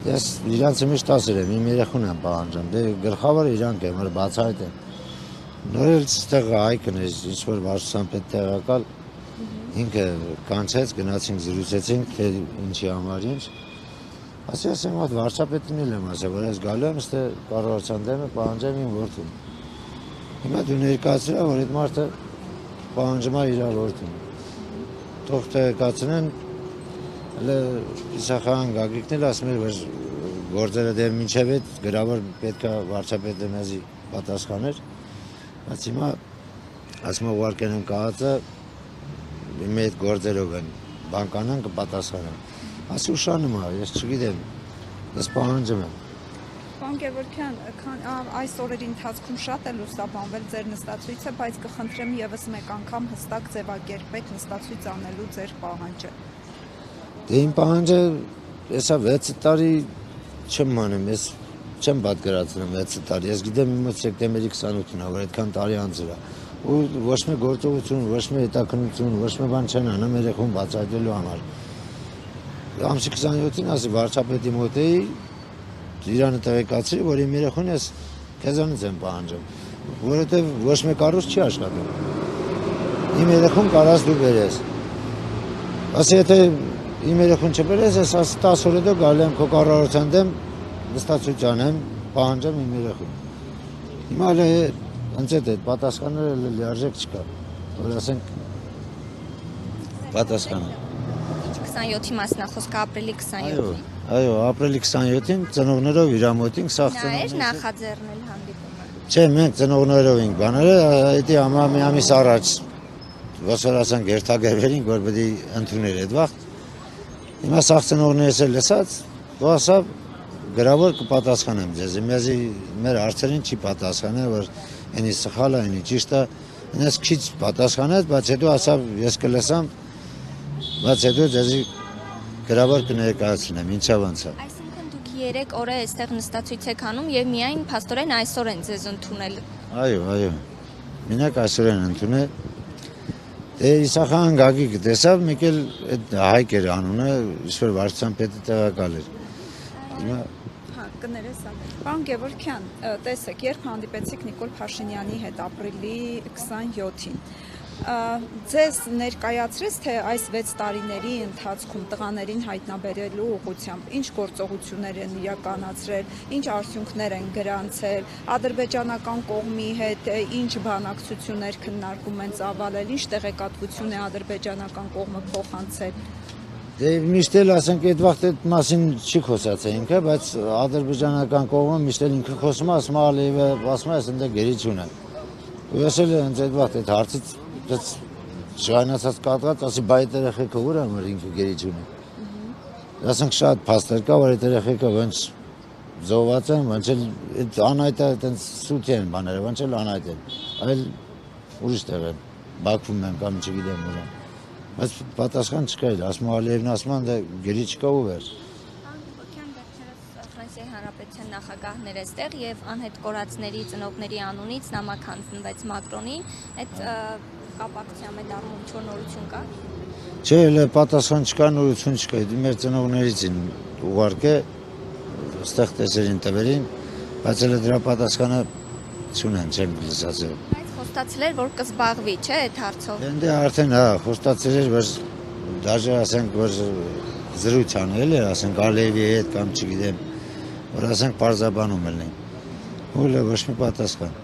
Ես իրանց միշտ ասել եմ, իմ երեխուն եմ պահանջում, դե գլխավորը իրանք են, որ բացահայտ են։ Նոր էլ ստեղ Հայկն է, ինչ-որ վարչության տեղակալ, ինքը կանչեց, գնացինք զրուցեցինք, թե ինչի համար ինչ։ Ասեմ, որ վարչապետին էլ եմ ասել, որ ես գալու եմ, ստե կառավարության դեմը պահանջեմ իմ որդուն։ Հիմա դու ներկայացրել, որ այդ մարդը պահանջում է իր որդուն։ Թող տեղեկացնեն, Իսախան Գագիկն էլ ասում էր, որ գործերը դեռ մինչև այդ գրավոր պետք է վարչապետը մեզի պատասխաներ։ Բայց հիմա ասում ուղարկեն են կահածը իմ այդ գործերով են, բանկանան կպատասխանեն։ Ասի ուշանում է, ես չգիտեմ, ես պահանջում եմ։ Պարոն Գևորգյան, այս օրերի ընթացքում շատ է լուսաբանվել ձեր նստացույցը, բայց կխնդրեմ ևս մեկ անգամ հստակ ձևակերպեք նստացույց անելու ձեր պահանջը։ Դե իմ պահանջը, եսա 6 տարի չեմ անում, ես չեմ պատկերացնում 6 տարի, ես գիտեմ իմ սեպտեմբերի 28-ն է, որ այդքան տարի անց էր, ու ոչ մի գործողություն, ոչ մի հետաքննություն, ոչ մի բան չեն անում երեխուն բացահայտելու համար։ Ամսի 27-ին ասի վարչապետի մոտ էի, իրանը տեղեկացրի, որ իմ երեխուն ես քեզանից եմ պահանջում, որովհետև ոչ մի կառույց չի աշխատում։ Իմ երեխուն կարաս դու բերես։ Ասի եթե իմ երեխուն չբերես, ես 10 օր հետո գալու եմ քո կառավարության դեմ նստացույց անեմ, պահանջեմ իմ երեխուն։ Հիմա էլ հենց այդ պատասխանները լիարժեք չկա, որ ասենք պատասխանը։ 27-ի մասն է խոսքը, ապրիլի 27-ին։ Այո, ապրիլի 27-ին ծնողներով իր մոտին սաղ ծնողներ։ Նա էր նախաձեռնել հանդիպումը։ Չէ, մենք ծնողներով ենք բաները, դա ամի ամիս առաջ ոսոր ասենք երթագերվերին, որ պետք է ընդուներ այդ վաղ։ Հիմա սաղ ծնողներս էլ լսած, ու ասավ գրավոր կպատասխանեմ ձեզ, մեզի մեր հարցերին չի պատասխանել, որ այնի սխալ է, այնի ճիշտ է, այնպես քիչ պատասխանեց, բայց հետո ասավ ես կլսամ, բայց հետո ձեզի գրավոր կներկայացնեմ, ինչա ոնց է։ Այսինքն դուք 3 օր է այստեղ նստացույց եք անում եւ միայն փաստորեն այսօր են ձեզ ընդունել։ Այո, մենակ այսօր են ընդունել։ Դե Իսախան Գագիկը տեսավ, մեկ էլ այդ Հայկ էր անունը, ինչ-որ վարչության պետը տեղակալ էր։ Հիմա կներես ա։ Պարոն Գևորգյան, տեսեք, երբ հանդիպեցիք Նիկոլ Փաշինյանի հետ ապրիլի 27-ին, ձեզ ներկայացրեց, թե այս 6 տարիների ընթացքում տղաներին հայտնաբերելու ուղղությամբ ինչ գործողություններ են իրականացրել, ինչ արդյունքներ են գրանցել, ադրբեջանական կողմի հետ ինչ բանակցություններ քննարկում են ծավալել, ինչ տեղեկատվություն է ադրբեջանական կողմը փոխանցել։ Դե միշտ էլ ասենք այդ վաղ այդ մասին չի խոսացել ինքը, բայց ադրբեջանական կողմը միշտ էլ ինքը խոսում է, ասում է Ալիևը, ասում է ասենք գերիչուն է։ Ու ես էլ հենց այդ վաղ այդ հարցից շայնացած կատված, ասի բայ այդ երեխեքը ուր է, որ ինքը գերիչուն է։ Ասենք շատ փաստեր կա, որ այդ երեխեքը ոնց զոհված են, ոնց էլ այդ անհայտ է, այդպես սուտ են բաները, ոնց էլ անհայտ են։ Այլ ուրիշ տեղ են, Բաքվում են կամ չգիտեմ ուր են։ Բայց պատասխան չկա էլ, ասում Ալիևն ասում են, դա գերի չկա ու վեր։ Անկյան վերջերս Ֆրանսիայի Հանրապետության նախագահներ է ստեղ եւ անհետ կորածների ծնողների անունից նամակ հանձնվեց Մակրոնին, այդ կապակցությամբ այդ առումով ինչ-որ նորություն կա։ Չէ, էլ պատասխան չկա, նորություն չկա, մեր ծնողներից են ուղարկե, ստեղ տեսերին տվերին, բայց էլ դրա պատասխանը չունեն, չեմ լսացել։ Խոստացել էր, որ կզբաղվի, չէ, այդ հարցով։ Դե արդեն հա, խոստացել էր, որ դաժե ասենք, որ զրույց անել էր, ասենք Ալիևի հետ կամ չգիտեմ, որ ասենք պարզաբանում ելնեն։ Ու ոչ մի պատասխան։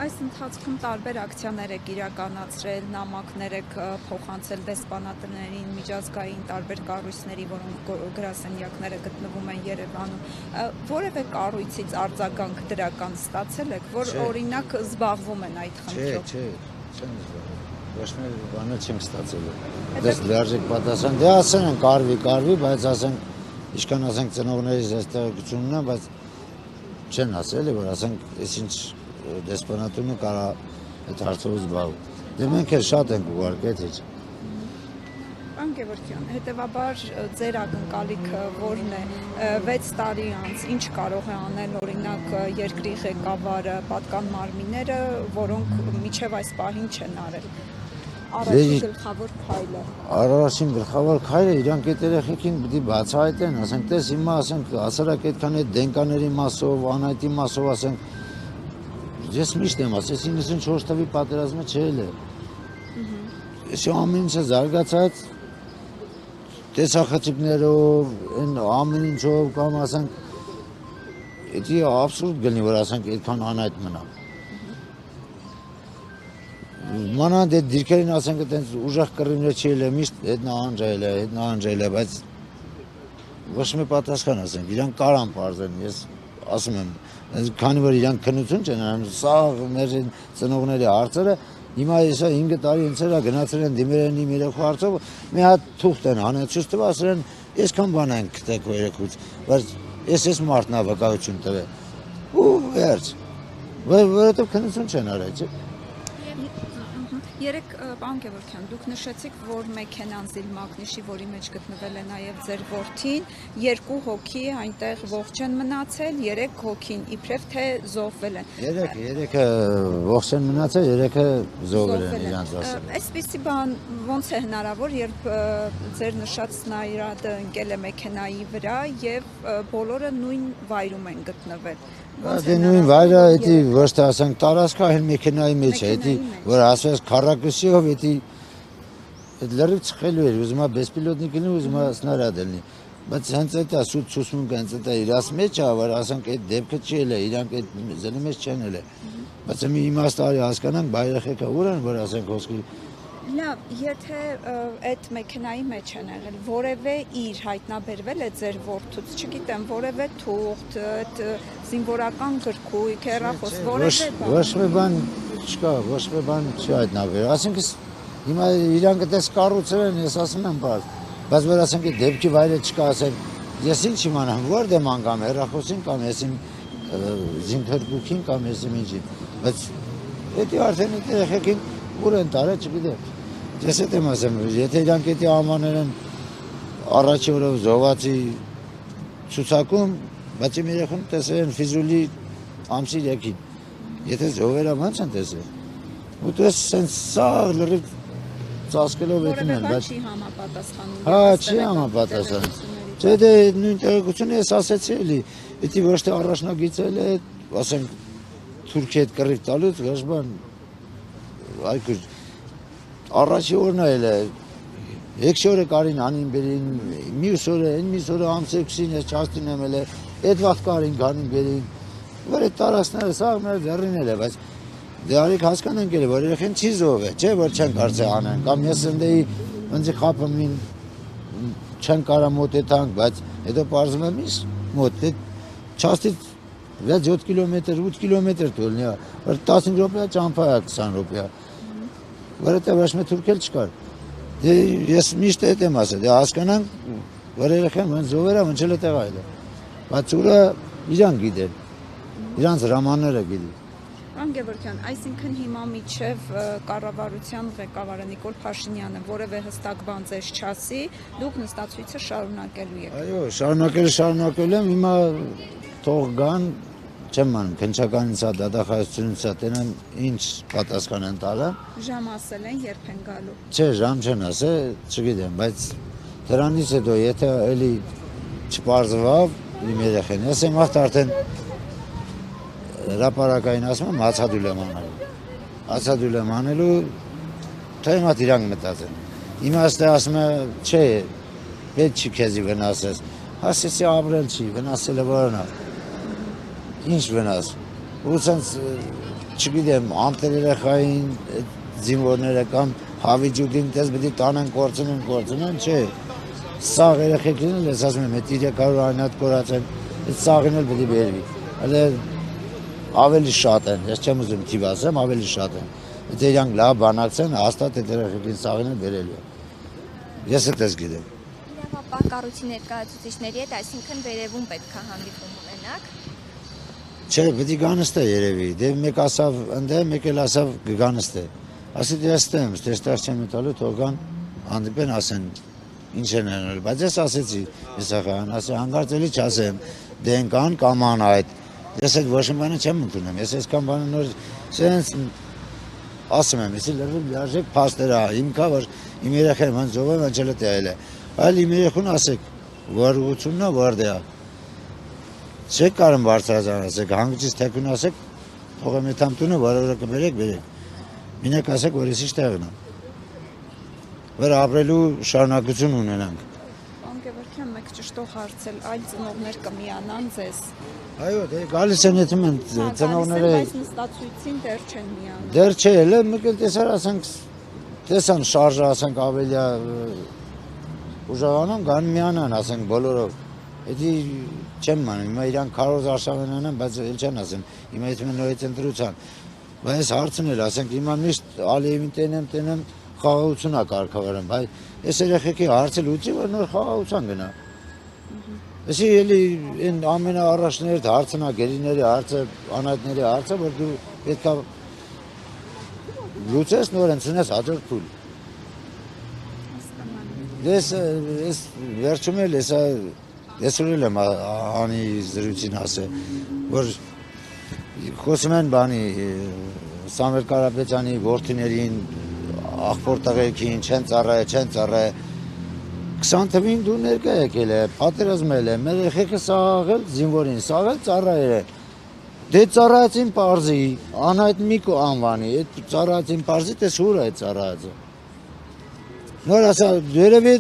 Այս ընթացքում տարբեր ակցիաներ եք իրականացրել, նամակներ եք փոխանցել դեսպանատներին, միջազգային տարբեր կառույցների, որոնք գրասենյակները գտնվում են Երևանում։ Որևէ կառույցից արձագանք դրական ստացել եք, որ օրինակ զբաղվում են այդ խնդրով։ Չէ, չեմ զբաղվում։ Ոչ մի բան չեմ ստացել։ Դες լիարժեք պատասխան, դե ասեն են կարվի, բայց ասենք ինչքան ասենք ծնողներից այս տեղեկությունն է, բայց չեն ասել, որ ասենք այսինչ դեսպանատունը կարա այդ հարցով զբաղվում։ Դե մենք էլ շատ ենք ուղարկել հետ։ Պարոն Գևորգյան, հետևաբար ձեր ակնկալիքը որն է 6 տարի անց ինչ կարող է անել օրինակ երկրի ղեկավարը, պատկան մարմինները, որոնք մինչև այս պահին չեն արել։ Առաջին գլխավոր քայլը։ Առաջին գլխավոր քայլը իրանք այդ երեխեքին պիտի բացահայտեն, ասենք, տես հիմա ասենք, ասարակ այդքան այդ դենկաների մասով, անհայտի մասով ասենք, ես միշտ եմ ասել, 94 թվականի պատերազմը չէել է։ Այս ամեն ինչը զարգացած տեսախցիկներով, այն ամեն ինչով կամ ասենք, դա абսուրդ գնի, որ ասենք այդքան անհայտ մնա։ Մանավանդ այդ դիրքերին ասենք այդպես ուժեղ կռիվներ չի ելել, միշտ հետնահանջել է, բայց ոչ մի պատասխան ասենք, իրանք կարան պարզեն, ես ասում եմ, քանի որ իրանք քննություն չեն անում, սա մեր ծնողների հարցերը, հիմա ես 5 տարի ինձ էրա գնացել են դիմել են իմ երեխու հարցով, մի հատ թուղթ են հանել, ցույց տվել, ասել են, այսքան բան են գտել քո երեխուց, բայց ես մարդն ա վկայություն տվել։ Ու վերջ։ Որովհետև քննություն չեն արել, չէ՞։ Երեք պարոն Գևորգյան, դուք նշեցիք, որ մեքենան Զիլմագնիշի, որի մեջ գտնվել է նաև ձեր որդին, 2 հոգի այնտեղ ողջ են մնացել, 3 հոգին իբրև թե զոհվել են։ 3-ը ողջ են մնացել, 3-ը զոհվել են իրանց ասել։ Այսպիսի բան ոնց է հնարավոր, երբ ձեր նշած Նայրադը ընկել է մեքենայի վրա եւ բոլորը նույն վայրում են գտնվել։ Դե նույն վայրը, դա ոչ թե ասենք տարածքը այլ մեքենայի մեջ է, դա որ ասես քառակուսիով, դա լրիվ ծխելու էր, ուզում է բեսպիլոտնիկ լինի, ուզում է սնարյադ լինի։ Բայց հենց դա սուտ ցուսմունքը հենց դա իրաց մեջ է, որ ասենք այդ դեպքը չի ելել, իրանք այդ զնի մեջ չեն ելել։ Բայց մի իմաստարի հասկանանք, բայրեխեքը ուր են, որ ասենք ոսկի Լավ, եթե այդ մեքենայի մեջ են եղել, որևէ իր հայտնաբերվել է ձեր որդուց, չգիտեմ, որևէ թուղթ, այդ զինվորական գրքույկ, հեռախոս, որևէ բան։ Ոչ մի բան չկա, ոչ մի բան չի հայտնաբերվել։ Ասենք հիմա իրանք այդպես կառուցել են, ես ասում եմ բար, բայց որ ասենք այդ դեպքի վայրը չկա, ասենք, ես ինչ իմանամ, որտեղ ման կամ հեռախոսին կամ ես իմ զինքերգուքին կամ ես իմ ինչին, բայց դա արդեն երեխեքին ուր են տարել, չգիտեմ։ Ես հետ եմ ասեմ, եթե իրանք էդի ամաներ են առաջի օրով զոհվածի ցուցակում, բայց իմ երեխուն տեսել են Ֆիզուլի ամսի 3-ին։ Եթե զոհվերա ո՞նց են տեսել։ Ու դες սենց սա լրիվ ծածկելով էդին են, բայց չի համապատասխանում։ Հա, չի համապատասխանում։ Չէ, դե նույն տեղեկությունը ես ասեցի էլի, դա ոչ թե առաջնագիծել է, ասենք Թուրքիա հետ կռիվ տալուց, ոչ բան այգու առաջի օրն էլ է 6 օրը կարին անին բերին մյուս օրը ամսեքսին ես չաստին եմ էլ այդ վաղ կարին գանին բերին որ այդ տարածքները սա մեր դեռինել է բայց դե արիք հասկանանք էլ որ երեխեն չի զոհվել չէ որ չեն կարծե անեն կամ ես ընդեի ոնց խափում ին չեն կարա մոտեցանք բայց հետո պարզում եմ իս մոտ չաստի 6-7 կիլոմետր 8 կիլոմետր տոլնի որ 15 րոպե ճամփա 20 րոպե որովհետև ոչ մի թուրք էլ չկար։ Դե ես միշտ այդ եմ ասել, դե հասկանանք, որ երեխան ոնց զոհվերա, ոնց էլ է տեղայել է։ Բայց ուրը իրանք գիտեն, իրանց հրամանները գիտեն։ Պարոն Գևորգյան, այսինքն հիմա միջև կառավարության ղեկավարը Նիկոլ Փաշինյանը որևէ հստակ բան ձեզ չասի, դուք նստածույցը շարունակելու եք։ Այո, շարունակելու եմ, հիմա թող գան, չեմ անում, քննչականից է, դատախազությունից է, տենան ինչ պատասխան են տալը։ Ժամ ասել են, երբ են գալու։ Չէ, ժամ չեն ասել, չգիտեմ, բայց դրանից հետո եթե էլի չպարզվավ իմ երեխեն, ես եմ վաղտ արդեն հրապարակային ասում եմ, հացադուլ եմ անելու, թե հիմա իրանք մտածեն։ Իմաստը ասում է, չէ, պետք չի քեզի վնասես, հասեցի ապրել չի, վնասել է որոնա։ Ինչ վնաս, ու սենց չգիտեմ, անտեր երեխային զինվորները կամ հավիջուդին տես բդի տանեն կործնեն, չէ, սաղ երեխեք լինել, ես ասում եմ, հետ 300 այնատ կորած են, հետ սաղին էլ բդի բերվի, հələ ավելի շատ են, ես չեմ ուզում թիվ ասեմ, ավելի շատ են, եթե իրանք լավ բանակցեն, հաստատ այդ երեխեքին սաղին էլ բերելու է, ես հետ ես գիտեմ։ Լավ, ապա կառույցի ներկայացուցիչների հետ, այսինքն վերևում պետք է հանդիպում ունենաք։ Չէ, պետք է գանստե երևի, դե մեկ ասավ ընդե, մեկ էլ ասավ գանստե, ասիտ ես տեմ, ստեստար չեմ տալու, թող գան հանդիպեն ասեն, ինչ են անել, բայց ես ասեցի, ես ախան, ասի հանգարց էլի չասեմ, դե ընկան կամ ան այդ, ես այդ ոչ մի բանը չեմ ընդունում, ես այսքան բանը նոր, սենց ասում եմ, էսի լիարժեք փաստեր է, իմ կա որ իմ երեխան ման զոհը անջելը տել է։ Այլ իմ երեխուն ասեք, որ ուղությունն է որ դե։ Չեք կարում բարձրացան ասեք, հանգիճից թեկուն ասեք, թողեմ այդամ տունը, որը կբերեք։ Մինակ ասեք, որ ես իշտեղն եմ։ Որ ապրելու շարունակություն ունենանք։ Պարոն Գևորգյան, մեկ ճշտող հարցել, այլ ծնողներ կմիանան ձեզ։ Այո, դե գալիս են այդում են ծնողները։ Բայց նստածույցին դեռ չեն միանում։ Դեռ չէ, էլ մեկ էլ տեսար ասենք, տեսան շարժը ասենք ավելի ուժեղանում, կան միանան ասենք բոլորով։ Էդի չեմ մանում, հիմա իրանք քարոզ արշավենան են, բայց էլ չեն ասեն, հիմա այդում են նորից ընտրության։ Բայց հարցն էլ ասենք, հիմա միշտ Ալիևին տենեմ, խաղաղություն է կարգավորում, բայց այս երեխեքի հարցը լուծի, որ նոր խաղաղության գնա։ Էսի էլի այն ամենաառաջներդ հարցն է, գերիների հարցը, անհատների հարցը, որ դու պետք է լուծես նոր ընդունես հաջորդ փուլ։ Ես վերջում էլ ես ուղիլ եմ անի զրույցին ասել, որ խոսում են բանի Սամվել Կարապետյանի որդիներին աղբոր տղերքին չեն ծառայե 20 թվին դու ներկա եկել է, պատերազմել է, մեր երեխեքը սաղաղել, զինվորին սաղաղել ծառայել է։ Դե ծառայեցին պարզի, անհայտ մի անվանի, այդ ծառայեցին պարզի, տես ուր է այդ ծառայածը։ Նոր ասա, երևի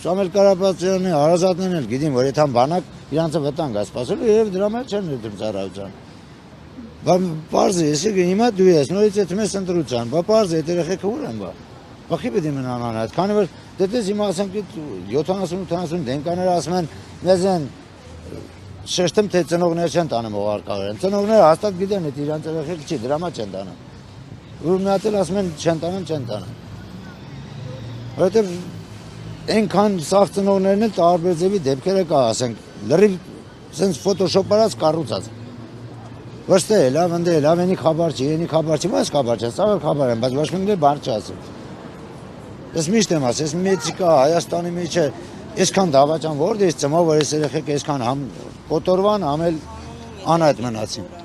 Սամվել Կարապետյանի հարազատներն էլ գիտին, որ այդան բանակ իրանցը վտանգ է սպասելու, երևի դրա մեջ չեն ներդրում ծառայության։ Պարզի, ես հիմա դու ես, նորից եթում ես ընտրության, պարզի, այդ երեխեքը ուր են, բախի պետք է մնան այդ, քանի որ դետես հիմա ասենք 70-80 դենկաները ասում են, մեզ են շեշտում, թե ծնողներ չեն տանում օղարկավեր են, ծնողները հաստատ գիտեն, այդ իրանց երեխեքը չի, դրա մեջ չեն տանում, որ մի հատ էլ ասում են չեն տանում, որովհետև այնքան սաղ ծնողներն էլ տարբեր ձևի դեպքերը կա, ասենք, լրիվ սենց ֆոտոշոպարած կառուցած։ Ոստե լավ ընդ լավ ենի խաբար չի, բայց խաբար չէ, սա խաբար եմ, բայց ոչ մեկն էլ բան չասում։ Ես միշտ եմ ասել, ես մեծիկա Հայաստանի մեջ է, այսքան դավաճան որդ ես ծմա, որ ես երեխեք այսքան համ կոտորվան, համ էլ անհայտ մնացին։